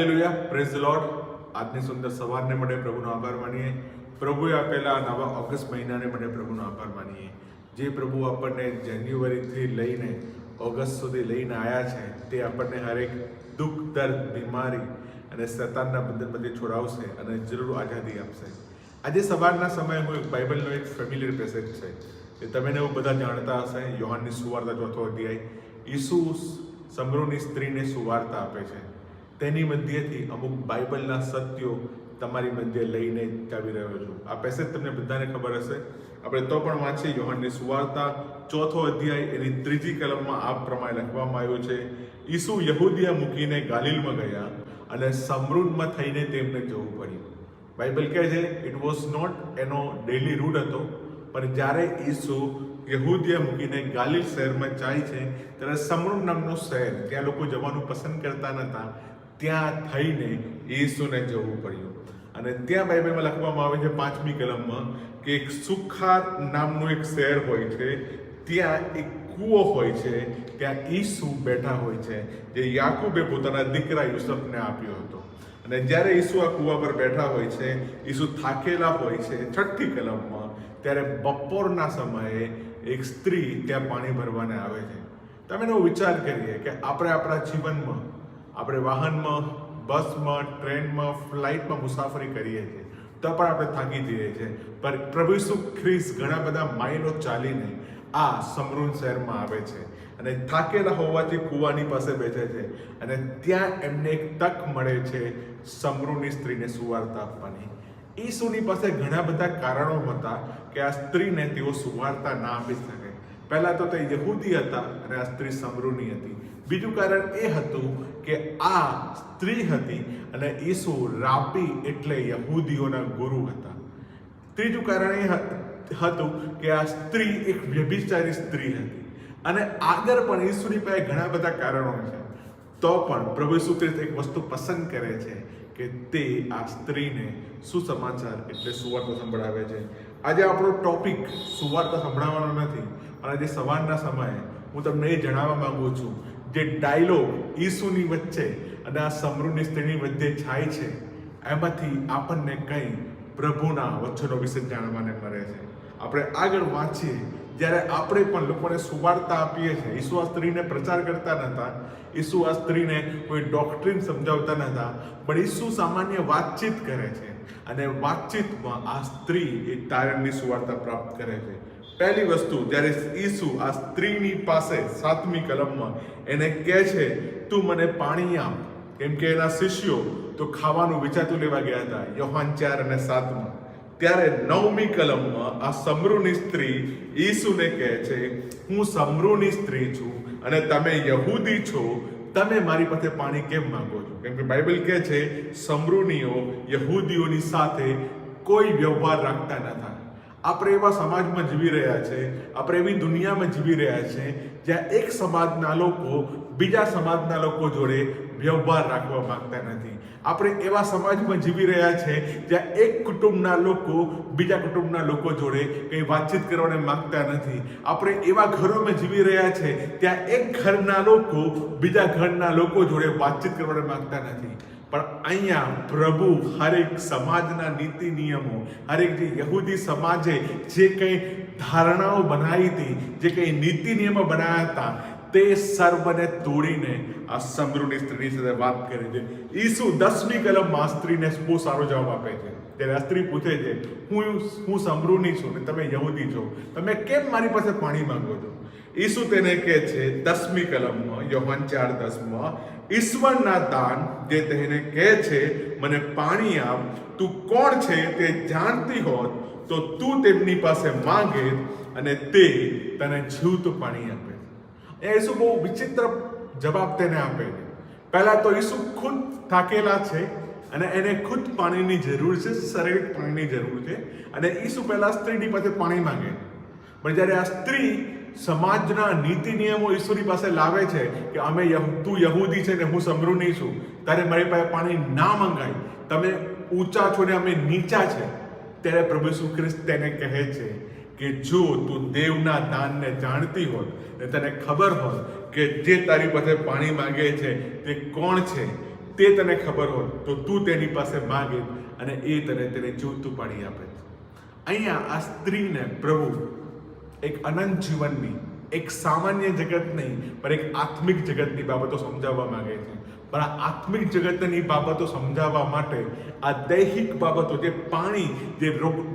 Hallelujah, praise the lord. આજની સુંદર સવારને માટે પ્રભુનો આભાર માનીએ. પ્રભુએ આપેલા નવા ઓગસ્ટ મહિનાને માટે પ્રભુનો આભાર માનીએ. જે પ્રભુ આપણને જાન્યુઆરીથી લઈને ઓગસ્ટ સુધી લઈને આવ્યા છે, તે આપણને હરેક દુઃખ, દર્દ, બીમારી અને શૈતાનના બંધનમાંથી છોડાવશે અને જરૂર આઝાદી આપશે. આજે સવારના સમયે હું એક બાઇબલનો એક ફેમિલિયર પેસેજ છે એ તમે એવું બધા જાણતા હશે. યોહાનની સુવાર્તા 4થો અધ્યાય. ઈસુ સમરૂની સ્ત્રીને સુવાર્તા આપે છે. તેની મધ્યથી અમુક બાઇબલના સત્યો તમારી મધ્ય લઈને આવી રહ્યો છું. આ પેસેજ તમને બધાને ખબર હશે. આપણે તો પણ વાંચીએ. યોહાનની સુવાર્તા 4થો અધ્યાય એની 3જી કલમમાં આ પ્રમાણે લખવામાં આવ્યું છે, ઈસુ યહૂદિયા મૂકીને ગાલિલમાં ગયા અને સમરૂનમાં થઈને તેમને જવું પડ્યું. બાઇબલ કહે છે ઇટ વોઝ નોટ એનો ડેલી રૂટ હતો, પણ જ્યારે ઈસુ યહૂદિયા મૂકીને ગાલિલ શહેરમાં જાય છે ત્યારે સમરૂન નામનું શહેર, ત્યાં લોકો જવાનું પસંદ કરતા નહોતા, ત્યાં થઈને ઈસુને જવું પડ્યું. અને ત્યાં બાઇબલમાં લખવામાં આવે છે 5મી કલમમાં કે એક સુખાર નામનું એક શહેર હોય છે, ત્યાં એક કૂવો હોય છે, ત્યાં ઈસુ બેઠા હોય છે, જે યાકૂબે પોતાના દીકરા યુસુફને આપ્યો હતો. અને જ્યારે ઈસુ આ કૂવા પર બેઠા હોય છે, ઈસુ થાકેલા હોય છે. 6ઠ્ઠી કલમમાં ત્યારે બપોરના સમયે એક સ્ત્રી ત્યાં પાણી ભરવાને આવે છે. તમે એનો વિચાર કરીએ કે આપણે આપણા જીવનમાં, આપણે વાહનમાં, બસમાં, ટ્રેનમાં, ફ્લાઇટમાં મુસાફરી કરીએ છીએ તો પણ આપણે થાકી જઈએ છીએ. પણ પ્રભુ ઈસુ ખ્રિસ્ત ઘણા બધા માઇલો ચાલીને આ સમરૂન શહેરમાં આવે છે અને થાકેલા હોવાથી કૂવાની પાસે બેઠે છે અને ત્યાં એમને એક તક મળે છે સમરૂની સ્ત્રીને સુવાર્તા આપવાની. ઈસુની પાસે ઘણા બધા કારણો હતા કે આ સ્ત્રીને તેઓ સુવાર્તા ના આપી શકે. પહેલાં તો તે યહૂદી હતા અને આ સ્ત્રી સમરૂની હતી. બીજું કારણ એ હતું કે આ સ્ત્રી હતી અને ઈસુ રાબી એટલે યહૂદીઓના ગુરુ હતા. ત્રીજું કારણ એ હતું કે આ સ્ત્રી એક વ્યભિચારી સ્ત્રી હતી. અને આગળ પણ ઈસુની પાસે ઘણા બધા કારણો છે, તો પણ પ્રભુ ઈસુ ખ્રિસ્ત એક વસ્તુ પસંદ કરે છે કે તે આ સ્ત્રીને સુસમાચાર એટલે સુવાર્તા સંભળાવે છે. આજે આપણો ટોપિક સુવાર્તા સંભળાવવાનો નથી, અને આજે સવારના સમયે હું તમને એ જણાવવા માંગુ છું, જે ડાયલોગ ઈસુની વચ્ચે અને આ સમરૂની સ્ત્રીની વચ્ચે થાય છે, એમાંથી આપણને કંઈ પ્રભુના વચનો વિશે જાણવાને મળે છે. આપણે આગળ વાંચીએ, જ્યારે આપણે પણ લોકોને સુવાર્તા આપીએ છીએ. ઈસુ આ સ્ત્રીને પ્રચાર કરતા નહોતા, ઈસુ આ સ્ત્રીને કોઈ ડોક્ટ્રીન સમજાવતા નહોતા, પણ ઈસુ સામાન્ય વાતચીત કરે છે અને વાતચીતમાં આ સ્ત્રી એ તારણની સુવાર્તા પ્રાપ્ત કરે છે. પહેલી વસ્તુ, જ્યારે ઈસુ આ સ્ત્રીની પાસે 7મી કલમમાં એને કહે છે તું મને પાણી આપ, કેમ કે એના શિષ્યો તો ખાવાનું વિચારતું લેવા ગયા હતા. યોહાન 4 અને 7માં. ત્યારે 9મી કલમમાં આ સમરૂની સ્ત્રી ઈસુને કહે છે હું સમરૂની સ્ત્રી છું અને તમે યહૂદી છો, તમે મારી પાસે પાણી કેમ માંગો છો? કેમ કે બાઇબલ કહે છે સમરૂનીઓ યહૂદીઓની સાથે કોઈ વ્યવહાર રાખતા નહોતા. આપણે એવા સમાજમાં જીવી રહ્યા છે, આપણે એવી દુનિયામાં જીવી રહ્યા છે જ્યાં એક સમાજના લોકો બીજા સમાજના લોકો જોડે વ્યવહાર રાખવા માંગતા નથી. આપણે એવા સમાજમાં જીવી રહ્યા છે જ્યાં એક કુટુંબના લોકો બીજા કુટુંબના લોકો જોડે કંઈ વાતચીત કરવાને માંગતા નથી. આપણે એવા ઘરોમાં જીવી રહ્યા છે ત્યાં એક ઘરના લોકો બીજા ઘરના લોકો જોડે વાતચીત કરવાને માંગતા નથી. પણ અહીંયા પ્રભુ હરેક સમાજના નીતિ નિયમો, હરેક જે યહૂદી સમાજે જે કંઈ ધારણાઓ બનાવી હતી, જે કંઈ નીતિ નિયમો બનાવ્યા હતા, તે સર્વને તોડીને આ સમરૂની સ્ત્રીની સાથે વાત કરે છે. ઈસુ 10મી કલમમાં આ સ્ત્રીને બહુ સારો જવાબ આપે છે. ત્યારે આ સ્ત્રી પૂછે છે હું સમરૂની છું ને તમે યહૂદી છો, તમે કેમ મારી પાસે પાણી માંગો છો? ઈસુ તેને કહે છે 10મી કલમમાં, યોહાન 4:10માં, ઈશ્વરના દાન જે તેને કહે છે મને પાણી આપ, તું કોણ છે તે જાણતી હોત તો તું તેમની પાસે માંગે અને તે તને જીવતું પાણી આપે. ઈસુ બહુ વિચિત્ર જવાબ તેને આપે છે. પહેલા તો ઈસુ ખુદ થાકેલા છે અને એને ખુદ પાણીની જરૂર છે, શારીરિક પાણીની જરૂર છે, અને ઈસુ પહેલા સ્ત્રીની પાસે પાણી માંગે. પણ જ્યારે આ સ્ત્રી સમાજના નીતિ નિયમો ઈસુની પાસે લાવે છે કે તું યહૂદી છે ને હું સમરૂની છું, તારે મારી પાસે પાણી ના મંગાય, તમે ઊંચા છો ને અમે નીચા છે, ત્યારે પ્રભુ ઈસુ ખ્રિસ્ત તેને કહે છે કે જો તું દેવના દાનને જાણતી હોત ને તને ખબર હોત કે જે તારી પાસે પાણી માંગે છે તે કોણ છે, તે તને ખબર હોત તો તું તેની પાસે માંગે અને એ તેને જીવતું પાણી આપે. અહીંયા આ સ્ત્રીને પ્રભુ એક અનંત જીવનની, એક સામાન્ય જગત નહીં પણ એક આત્મિક જગતની બાબતો સમજાવવા માંગે છે. પણ આ આત્મિક જગતની બાબતો સમજાવવા માટે આ દૈહિક બાબતો, જે પાણી,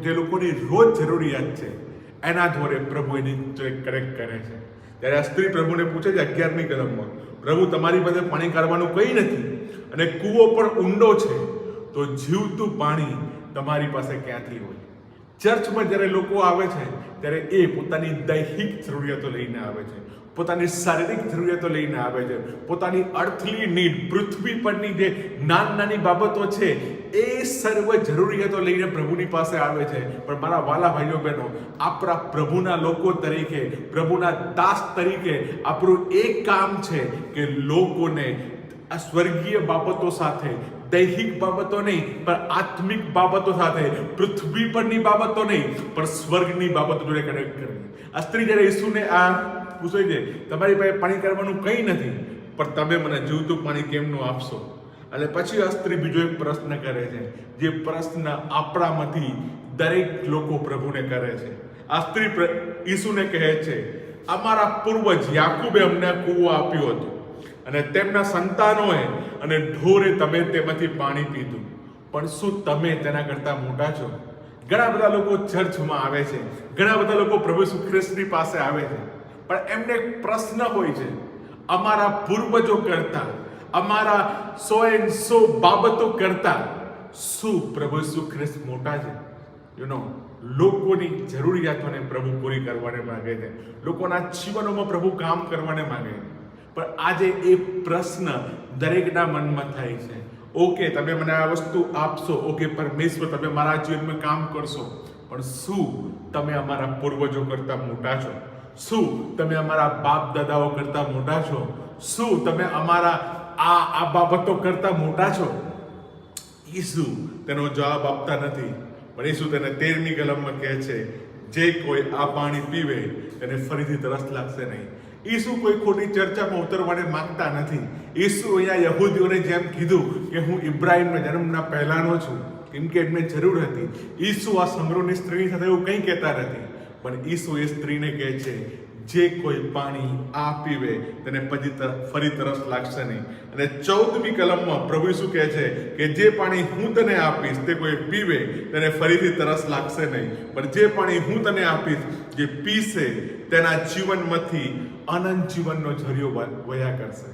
જે લોકોની રોજ જરૂરિયાત છે, એના દ્વારા પ્રભુ એની કરેક્ટ કરે છે. ત્યારે આ સ્ત્રી પ્રભુને પૂછે છે 11મી કલમમાં, પ્રભુ તમારી પાસે પાણી કાઢવાનું કંઈ નથી અને કૂવો પણ ઊંડો છે, તો જીવતું પાણી તમારી પાસે ક્યાંથી હોય? ચર્ચમાં જ્યારે લોકો આવે છે ત્યારે એ પોતાની દૈહિક જરૂરિયાતો લઈને આવે છે, પોતાની શારીરિક જરૂરિયાતો લઈને આવે છે, પોતાની અર્થલી નીડ, પૃથ્વી પરની જે નાની બાબતો છે એ સર્વ જરૂરિયાતો લઈને પ્રભુની પાસે આવે છે. પણ મારા વાલા ભાઈઓ બહેનો, આપણા પ્રભુના લોકો તરીકે, પ્રભુના દાસ તરીકે આપણું એક કામ છે કે લોકોને આ સ્વર્ગીય બાબતો સાથે, દૈહિક બાબતો નહીં પણ આત્મિક બાબતો સાથે, પૃથ્વી પરની બાબતો નહીં પણ સ્વર્ગની બાબતો જોડે કનેક્ટ કરવી. આ સ્ત્રી જ્યારે ઈસુને આ પૂછે છે, તમારી પાસે પાણી કરવાનું કંઈ નથી પણ તમે મને જીવતું પાણી કેમનું આપશો? અને પછી આ સ્ત્રી બીજો એક પ્રશ્ન કરે છે, જે પ્રશ્ન આપણામાંથી દરેક લોકો પ્રભુને કરે છે. આ સ્ત્રી ઈસુને કહે છે, અમારા પૂર્વજ યાકૂબે અમને કૂવો આપ્યો હતો અને તેમના સંતાનોએ અને ઢોરે તમે તેમાંથી પાણી પીધું, પણ શું તમે તેના કરતા મોટા છો? ઘણા બધા લોકો ચર્ચમાં આવે છે, ઘણા બધા લોકો પ્રભુ ઈસુ ખ્રિસ્તની પાસે આવે છે, પણ એમને એક પ્રશ્ન હોય છે, અમારા પૂર્વજો કરતા, અમારા 100 બાબતો કરતા શું પ્રભુ ઈસુ ખ્રિસ્ત મોટા છે? લોકોની જરૂરિયાતોને પ્રભુ પૂરી કરવાને માંગે છે, લોકોના જીવનોમાં પ્રભુ કામ કરવાને માંગે છે. પણ આજે એ પ્રશ્ન દરેકના મનમાં થાય છે, ઓકે તમે મને આ વસ્તુ આપશો, ઓકે પરમેશ્વર તમે મારા જીવનમાં કામ કરશો, પણ શું તમે અમારા પૂર્વજો કરતા મોટા છો? શું તમે અમારા બાપ દાદાઓ કરતા મોટા છો? શું તમે અમારા આ બાબતો કરતા મોટા છો? ઈસુ તેનો જવાબ આપતા નથી, પણ ઈસુ તેને 13મી કલમમાં કહે છે, જે કોઈ આ પાણી પીવે તેને ફરીથી તરસ લાગશે નહીં. ઈસુ કોઈ ખોટી ચર્ચામાં ઉતરવાને માંગતા નથી. ઈસુ અહીંયા યહૂદીઓને જેમ કીધું કે હું ઇબ્રાહિમના જન્મના પહેલાનો છું, કેમ કે એમને જરૂર હતી. ઈસુ આ સમરોની સ્ત્રી સાથે એવું કંઈ કહેતા નથી, પણ ઈસુ એ સ્ત્રીને કહે છે, જે કોઈ પાણી આ પીવે તેને પછી ફરી તરસ લાગશે નહીં. અને 14મી કલમમાં પ્રભુ ઈસુ કહે છે કે જે પાણી હું તને આપીશ તે કોઈ પીવે તેને ફરીથી તરસ લાગશે નહીં, પણ જે પાણી હું તને આપીશ, જે પીશે તેના જીવનમાંથી અનંત જીવનનો ઝરિયો વહ્યા કરશે.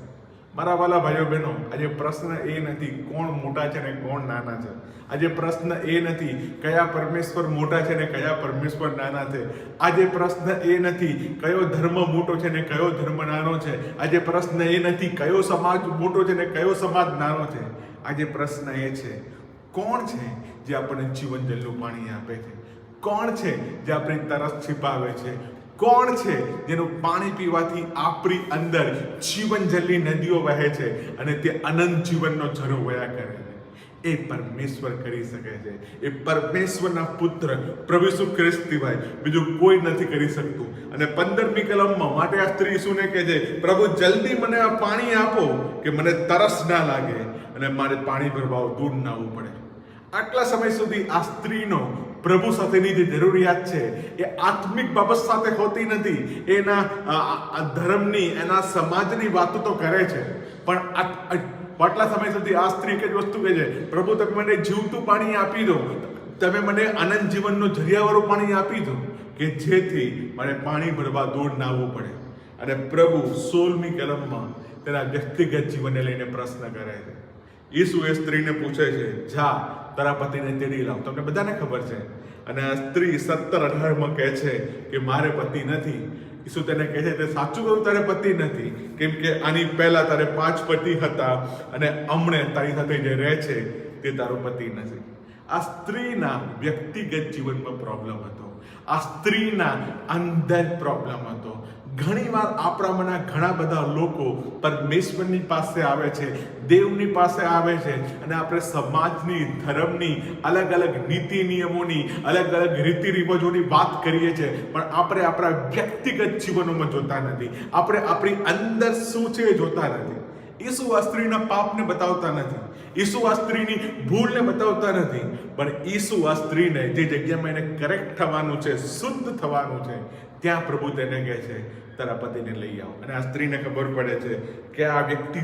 મારા વાલા ભાઈઓ બહેનો, આજે પ્રશ્ન એ નથી કોણ મોટા છે ને કોણ નાના છે. આજે પ્રશ્ન એ નથી કયા પરમેશ્વર મોટા છે ને કયા પરમેશ્વર નાના છે. આજે પ્રશ્ન એ નથી કયો ધર્મ મોટો છે ને કયો ધર્મ નાનો છે. આજે પ્રશ્ન એ નથી કયો સમાજ મોટો છે ને કયો સમાજ નાનો છે. આજે પ્રશ્ન એ છે, કોણ છે જે આપણને જીવન જલનું પાણી આપે છે? કોણ છે જે આપણી તરસ છીપાવે છે? કોણ છે જેનું પાણી પીવાથી આપણી અંદર જીવન જલની નદીઓ વહે છે અને તે અનંત જીવનનો ઝરો વહ્યા કરે છે? એ પરમેશ્વર કરી શકે છે. એ પરમેશ્વરના પુત્ર પ્રભુ ઈસુ ખ્રિસ્ત સિવાય બીજું કોઈ નથી કરી શકતું. અને 15મી કલમમાં માટે આ સ્ત્રી ઈસુને કહે છે, પ્રભુ જલ્દી મને આ પાણી આપો કે મને તરસ ના લાગે અને મારે પાણી ભરવા દૂર ના આવવું પડે. આટલા સમય સુધી આ સ્ત્રીનો પ્રભુ સાથેની જે જરૂરિયાત છે એ આત્મિક બાબત સાથે હોતી નથી. એના ધર્મની, એના સમાજની વાતો તો કરે છે, પણ આટલા સમય સુધી આ સ્ત્રી એક જ વસ્તુ કહે છે, પ્રભુ તમે મને જીવતું પાણી આપી દો, તમે મને અનંત જીવનનું ઝરિયાવાળું પાણી આપી દો કે જેથી મને પાણી ભરવા દૂર ના આવવું પડે. અને પ્રભુ 16મી કલમમાં તેના વ્યક્તિગત જીવનને લઈને પ્રશ્ન કરે છે. ઈસુ એ સ્ત્રીને પૂછે છે, જા તારા પતિને તેડી લાવ. તમને બધાને ખબર છે. અને આ સ્ત્રી 17-18માં કહે છે કે મારે પતિ નથી. ઈસુ તેને કહે છે, તે સાચું કહું તારે પતિ નથી, કેમ કે આની પહેલા તારે 5 પતિ હતા અને હમણે તારી સાથે જે રહે છે તે તારો પતિ નથી. આ સ્ત્રીના વ્યક્તિગત જીવનમાં પ્રોબ્લેમ હતો. આ સ્ત્રીના અંદર પ્રોબ્લેમ હતો. ઘણીવાર આપણામાંના ઘણા બધા લોકો પરમેશ્વરની પાસે આવે છે, દેવની પાસે આવે છે, અને આપણે સમાજની, ધર્મની, અલગ અલગ નીતિ નિયમોની, અલગ અલગ રીતિ રિવાજોની વાત કરીએ છીએ, પણ આપણે આપણા વ્યક્તિગત જીવનોમાં જોતા નથી. આપણે આપણી અંદર શું છે એ જોતા નથી. ઈસુ આ સ્ત્રીના પાપને બતાવતા નથી, ઈસુ આ સ્ત્રીની ભૂલને બતાવતા નથી, પણ ઈસુ આ સ્ત્રીને જે જગ્યામાં એને કરેક્ટ થવાનું છે, શુદ્ધ થવાનું છે, ત્યાં પ્રભુ તેને કહે છે તારા પતિને લઈ આવો. અને આ સ્ત્રીને ખબર પડે છે કે આ વ્યક્તિ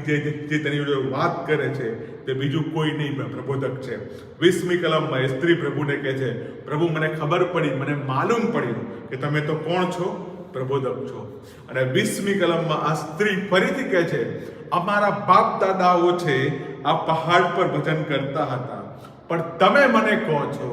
જે તેની જોડે વાત કરે છે તે બીજું કોઈ નહીં પણ પ્રબોધક છે. 20મી કલમમાં એ સ્ત્રી પ્રભુને કહે છે, પ્રભુ મને ખબર પડી, મને માલુમ પડ્યું કે તમે તો કોણ છો? પ્રબોધક છો. અને 20મી કલમમાં આ સ્ત્રી ફરીથી કહે છે, અમારા બાપ દાદાઓ છે આ પહાડ પર ભજન કરતા હતા, પણ તમે મને કહો છો,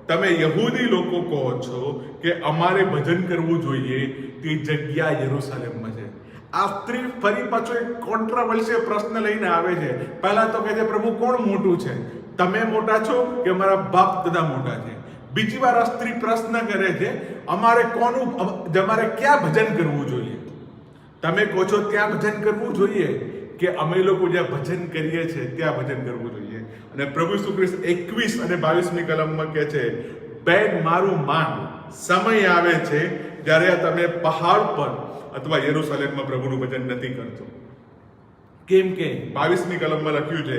તમે યહૂદી લોકો કહો છો કે અમારે ભજન કરવું જોઈએ તે જગ્યા યરૂશલેમમાં છે. આ સ્ત્રી ફરી પાછો એક કોન્ટ્રોવર્સિયલ પ્રશ્ન લઈને આવે છે. પહેલા તો કહે છે પ્રભુ કોણ મોટું છે, તમે મોટા છો કે અમારા બાપ દાદા મોટા છે? બીજી વાર આ સ્ત્રી પ્રશ્ન કરે છે અમારે ક્યાં ભજન કરવું જોઈએ? તમે કહો છો ત્યાં ભજન કરવું જોઈએ કે અમે લોકો જ્યાં ભજન કરીએ છીએ ત્યાં ભજન કરવું જોઈએ? અને પ્રભુ ઈસુ ખ્રિસ્ત 21 અને 22મી કલમમાં કહે છે, બેન મારું માન, સમય આવે છે જ્યારે તમે પહાડ પર અથવા યરૂશલેમમાં પ્રભુનું ભજન નથી કરતો. કેમ કે 22મી કલમમાં લખ્યું છે,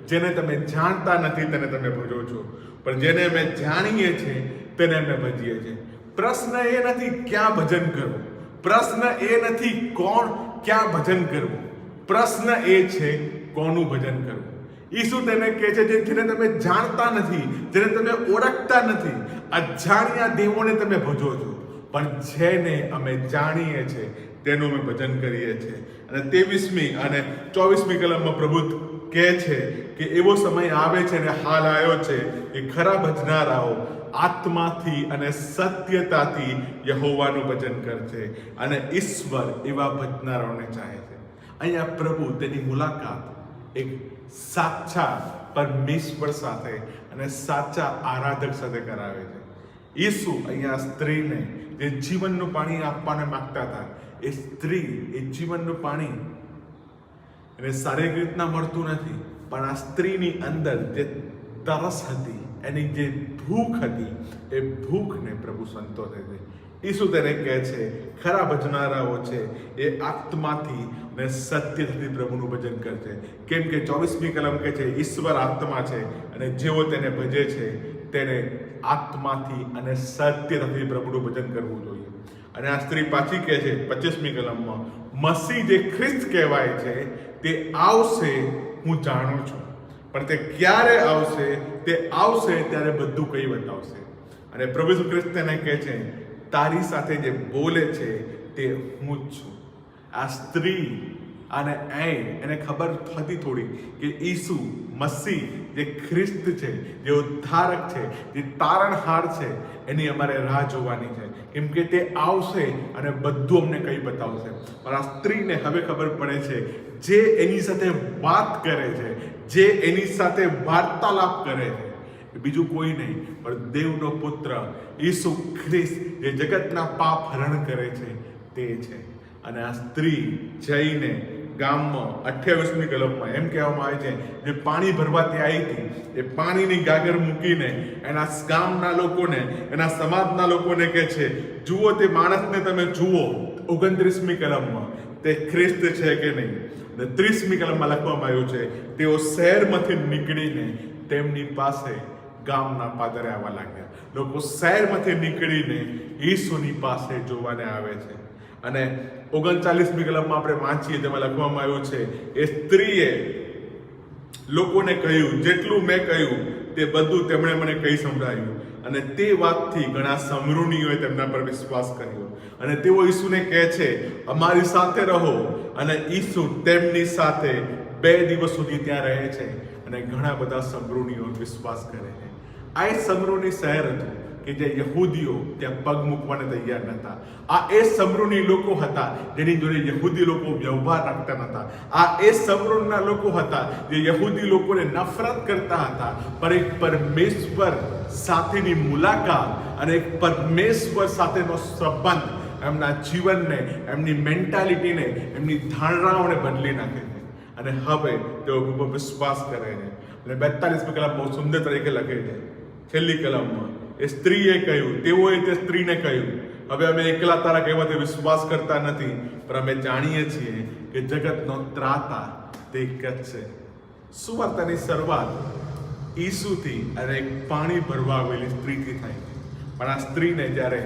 જેને તમે જાણતા નથી તેને તમે ભજો છો, પણ જેને અમે જાણીએ છીએ તેને અમે ભજીએ છીએ. પ્રશ્ન એ નથી ક્યાં ભજન કરવું, પ્રશ્ન એ નથી ક્યાં ભજન કરવું, પ્રશ્ન એ છે કોનું ભજન કરવું. ઈસુ તેને કહે છે જેને તમે જાણતા નથી, જેને તમે ઓળખતા નથી, અજાણ્યા દેવોને તમે ભજો છો, પણ જેને અમે જાણીએ છીએ તેનું અમે ભજન કરીએ છીએ. અને 23મી અને 24મી કલમમાં પ્રભુ કહે છે કે એવો સમય આવે છે અને હાલ આવ્યો છે કે ખરા ભજનારાઓ આત્માથી અને સત્યતાથી યહોવાનું ભજન કરશે, અને ઈશ્વર એવા ભજનારાઓને ચાહે છે. અહીંયા પ્રભુ તેની મુલાકાત એક સાચા પરમેશ્વર સાથે અને સાચા આરાધક સાથે કરાવે છે. ઈસુ અહીંયા સ્ત્રીને જે જીવનનું પાણી આપવાને માંગતા હતા, એ સ્ત્રી એ જીવનનું પાણી એને શારીરિક રીતના મળતું નથી, પણ આ સ્ત્રીની અંદર જે તરસ હતી, એની જે ભૂખ હતી, એ ભૂખને પ્રભુ સંતોષે છે. ઈસુ તેને કહે છે ખરા ભજનારાઓ છે એ આત્માથી અને સત્યથી પ્રભુનું ભજન કરશે. કેમ કે 24મી કલમ કહે છે ઈશ્વર આત્મા છે અને જેઓ તેને ભજે છે તેને આત્માથી અને સત્યથી પ્રભુનું ભજન કરવું જોઈએ. અને આ સ્ત્રી પાછી કહે છે 25મી કલમમાં, મસીહ જે ખ્રિસ્ત કહેવાય છે તે આવશે હું જાણું છું, પણ તે ક્યારે આવશે, તે આવશે ત્યારે બધું કઈ બતાવશે. અને પ્રભુ ઈસુ ખ્રિસ્ત તેને કહે છે તારી સાથે જે બોલે છે તે હું જ છું. આ સ્ત્રી અને એને ખબર હતી થોડી કે ઈસુ મસીહ જે ખ્રિસ્ત છે, જે ઉદ્ધારક છે, જે તારણહાર છે, એની અમારે રાહ જોવાની છે, કેમ કે તે આવશે અને બધું અમને કઈ બતાવશે. પણ આ સ્ત્રીને હવે ખબર પડે છે જે એની સાથે વાત કરે છે, જે એની સાથે વાર્તાલાપ કરે છે, બીજું કોઈ નહીં પણ દેવનો પુત્ર ઈસુ ખ્રિસ્ત જે જગતના પાપ હરણ કરે છે તે છે. અને આ સ્ત્રી જઈને ગામમાં 28મી કલમમાં એમ કહેવામાં આવે છે જે પાણી ભરવા ત્યાં આવી હતી, એ પાણીની ગાગર મૂકીને એના ગામના લોકોને, એના સમાજના લોકોને કહે છે જુઓ તે માણસને તમે જુઓ. 29મી કલમમાં તે ખ્રિસ્ત છે કે નહીં. અને 30મી કલમમાં લખવામાં આવ્યું છે તેઓ શહેરમાંથી નીકળીને તેમની પાસે ગામના પાદરે આવવા લાગ્યા. લોકો શહેરમાંથી નીકળીને ઈસુની પાસે જોવાને આવે છે. અને 39મી કલમમાં આપણે વાંચીએ તેમાં લખવામાં આવ્યું છે એ સ્ત્રીએ લોકોને કહ્યું જેટલું મેં કહ્યું તે બધું તેમણે મને કહી સંભળાવ્યું. અને તે વાતથી ઘણા સમૃદ્ધિઓએ તેમના પર વિશ્વાસ કર્યો. અને તેઓ ઈસુને કહે છે અમારી સાથે રહો. અને ઈસુ તેમની સાથે 2 દિવસ સુધી ત્યાં રહે છે અને ઘણા બધા સમૃદ્ધિઓ વિશ્વાસ કરે છે. આ એ સમૃદ્ધિ શહેર હતું કે જે યહૂદીઓ ત્યાં પગ મૂકવાને તૈયાર નહોતા. આ એ સમૃદ્ધિ લોકો હતા જેની જોડે યહૂદી લોકો વ્યવહાર રાખતા નહોતા. આ એ સમૃદ્ધિના લોકો હતા જે યહૂદી લોકોને નફરત કરતા હતા. પણ એક પરમેશ્વર સાથેની મુલાકાત અને એક પરમેશ્વર સાથેનો સંબંધ એમના જીવનને, એમની મેન્ટાલિટીને, એમની ધારણાઓને બદલી નાખે છે. અને હવે તેઓ વિશ્વાસ કરે છે. અને 42મી કલમ બહુ સુંદર તરીકે લખે છે છેલ્લી કલમમાં, એ સ્ત્રીએ કહ્યું, તેઓએ તે સ્ત્રીને કહ્યું હવે અમે એકલા તારા કહેવાથી વિશ્વાસ કરતા નથી, પણ અમે જાણીએ છીએ કે જગતનો ત્રાતા તે એક જ છે. સુવાર્તાની શરૂઆત ઈસુથી અને એક પાણી ભરવા આવેલી સ્ત્રીથી થાય છે. પણ આ સ્ત્રીને જ્યારે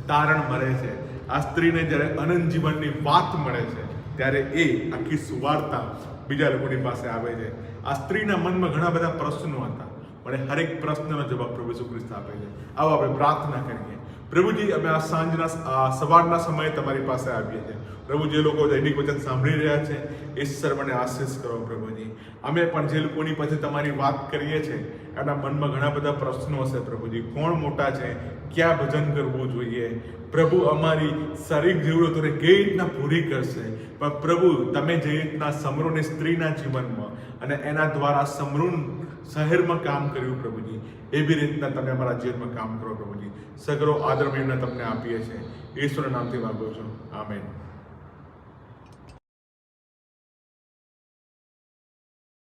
તારણ મળે છે, આ સ્ત્રીને જ્યારે અનંત જીવનની વાત મળે છે, ત્યારે એ આખી સુવાર્તા બીજા લોકોની પાસે આવે છે. આ સ્ત્રીના મનમાં ઘણા બધા પ્રશ્નો હતા, પણ હરેક પ્રશ્નનો જવાબ પ્રભુ ઈસુ ખ્રિસ્ત આપે છે. આવો આપણે પ્રાર્થના કરીએ. પ્રભુજી, અમે આ સવારના સમયે તમારી પાસે આવીએ છીએ. પ્રભુ, જે લોકો દૈનિક વચન સાંભળી રહ્યા છે એ સર્વને આશીષ કરો પ્રભુજી. અમે પણ જે લોકોની પાસે તમારી વાત કરીએ છીએ એના મનમાં ઘણા બધા પ્રશ્નો હશે પ્રભુજી. કોણ મોટા છે, ક્યાં ભજન કરવું જોઈએ, પ્રભુ અમારી શારીરિક જરૂરતોને કેવી રીતના પૂરી કરશે. પણ પ્રભુ, તમે જે રીતના સમરૂની સ્ત્રીના જીવનમાં અને એના દ્વારા સમરૂન શહેરમાં કામ કર્યું પ્રભુજી, એવી રીતના તમે અમારા જીવનમાં કામ કરો પ્રભુજી. સગળો આદર મેળવીને તમને આપીએ છીએ. ઈશ્વરના નામથી માગું છું. આમેન.